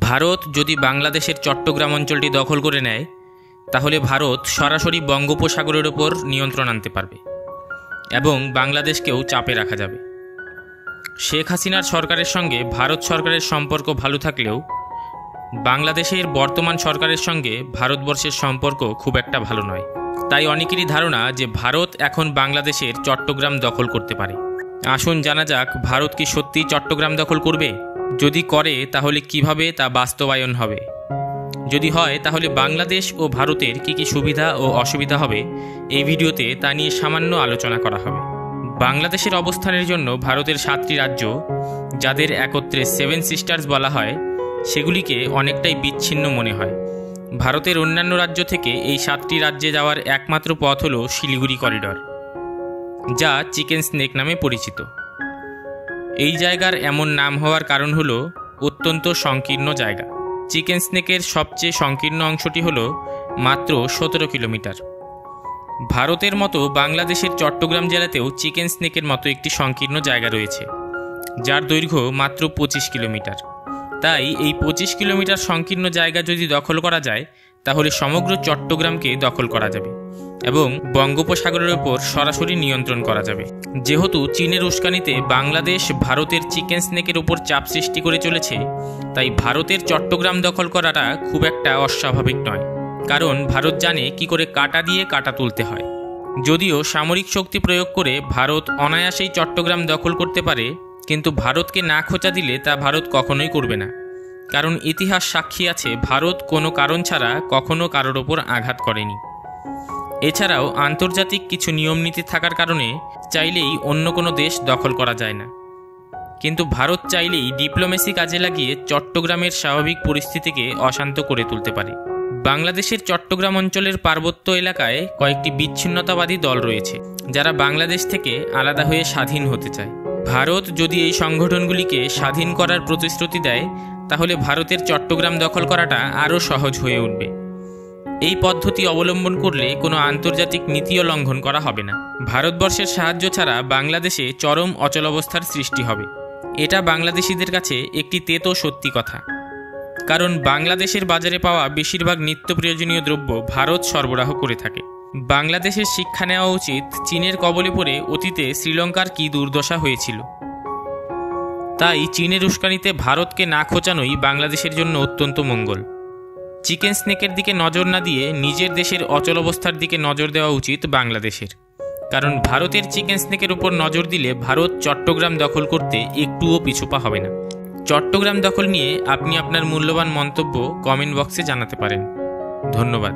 ভারত যদি বাংলাদেশের চট্টগ্রাম অঞ্চলটি দখল করে নেয় তাহলে ভারত সরাসরি বঙ্গোপসাগরের ওপর নিয়ন্ত্রণ আনতে পারবে এবং বাংলাদেশকেও চাপে রাখা যাবে। শেখ হাসিনার সরকারের সঙ্গে ভারত সরকারের সম্পর্ক ভালো থাকলেও বাংলাদেশের বর্তমান সরকারের সঙ্গে ভারতবর্ষের সম্পর্ক খুব একটা ভালো নয়। তাই অনেকেরই ধারণা যে ভারত এখন বাংলাদেশের চট্টগ্রাম দখল করতে পারে। আসুন জানা যাক, ভারত কি সত্যিই চট্টগ্রাম দখল করবে? যদি করে তাহলে কিভাবে তা বাস্তবায়ন হবে? যদি হয় তাহলে বাংলাদেশ ও ভারতের কি কি সুবিধা ও অসুবিধা হবে এই ভিডিওতে তা নিয়ে সামান্য আলোচনা করা হবে। বাংলাদেশের অবস্থানের জন্য ভারতের 7টি রাজ্য, যাদের একত্রে 7 সিস্টার্স বলা হয়, সেগুলিকে অনেকটাই বিচ্ছিন্ন মনে হয়। ভারতের অন্যান্য রাজ্য থেকে এই 7টি রাজ্যে যাওয়ার একমাত্র পথ হল শিলিগুড়ি করিডর, যা চিকেন স্নেক নামে পরিচিত। এই জায়গার এমন নাম হওয়ার কারণ হল অত্যন্ত সংকীর্ণ জায়গা। চিকেন স্নেকের সবচেয়ে সংকীর্ণ অংশটি হল মাত্র 17 কিলোমিটার। ভারতের মতো বাংলাদেশের চট্টগ্রাম জেলাতেও চিকেন স্নেকের মতো একটি সংকীর্ণ জায়গা রয়েছে, যার দৈর্ঘ্য মাত্র 25 কিলোমিটার। তাই এই 25 কিলোমিটার সংকীর্ণ জায়গা যদি দখল করা যায় তাহলে সমগ্র চট্টগ্রামকে দখল করা যাবে এবং বঙ্গোপসাগরের ওপর সরাসরি নিয়ন্ত্রণ করা যাবে। যেহেতু চীনের উস্কানিতে বাংলাদেশ ভারতের চিকেন স্নেকের ওপর চাপ সৃষ্টি করে চলেছে, তাই ভারতের চট্টগ্রাম দখল করাটা খুব একটা অস্বাভাবিক নয়। কারণ ভারত জানে কি করে কাঁটা দিয়ে কাঁটা তুলতে হয়। যদিও সামরিক শক্তি প্রয়োগ করে ভারত অনায়াসেই চট্টগ্রাম দখল করতে পারে, কিন্তু ভারতকে না খোঁচা দিলে তা ভারত কখনোই করবে না। কারণ ইতিহাস সাক্ষী আছে, ভারত কোনো কারণ ছাড়া কখনো কারোর ওপর আঘাত করেনি। এছাড়াও আন্তর্জাতিক কিছু নিয়মনীতি থাকার কারণে চাইলেই অন্য কোনো দেশ দখল করা যায় না। কিন্তু ভারত চাইলেই ডিপ্লোমেসি কাজে লাগিয়ে চট্টগ্রামের স্বাভাবিক পরিস্থিতিকে অশান্ত করে তুলতে পারে। বাংলাদেশের চট্টগ্রাম অঞ্চলের পার্বত্য এলাকায় কয়েকটি বিচ্ছিন্নতাবাদী দল রয়েছে, যারা বাংলাদেশ থেকে আলাদা হয়ে স্বাধীন হতে চায়। ভারত যদি এই সংগঠনগুলিকে স্বাধীন করার প্রতিশ্রুতি দেয় তাহলে ভারতের চট্টগ্রাম দখল করাটা আরও সহজ হয়ে উঠবে। এই পদ্ধতি অবলম্বন করলে কোনো আন্তর্জাতিক নীতিও লঙ্ঘন করা হবে না। ভারতবর্ষের সাহায্য ছাড়া বাংলাদেশে চরম অচলাবস্থার সৃষ্টি হবে। এটা বাংলাদেশিদের কাছে একটি তেতো সত্যি কথা। কারণ বাংলাদেশের বাজারে পাওয়া বেশিরভাগ নিত্য প্রয়োজনীয় দ্রব্য ভারত সরবরাহ করে থাকে। বাংলাদেশের শিক্ষা নেওয়া উচিত চীনের কবলে পড়ে অতীতে শ্রীলঙ্কার কী দুর্দশা হয়েছিল। তাই চীনের উস্কানিতে ভারতকে না খোঁচানোই বাংলাদেশের জন্য অত্যন্ত মঙ্গল। চিকেন স্নেকের দিকে নজর না দিয়ে নিজের দেশের অচলাবস্থার দিকে নজর দেওয়া উচিত বাংলাদেশের। কারণ ভারতের চিকেন স্নেকের উপর নজর দিলে ভারত চট্টগ্রাম দখল করতে একটুও পিছুপা হবে না। চট্টগ্রাম দখল নিয়ে আপনি আপনার মূল্যবান মন্তব্য কমেন্ট বক্সে জানাতে পারেন। ধন্যবাদ।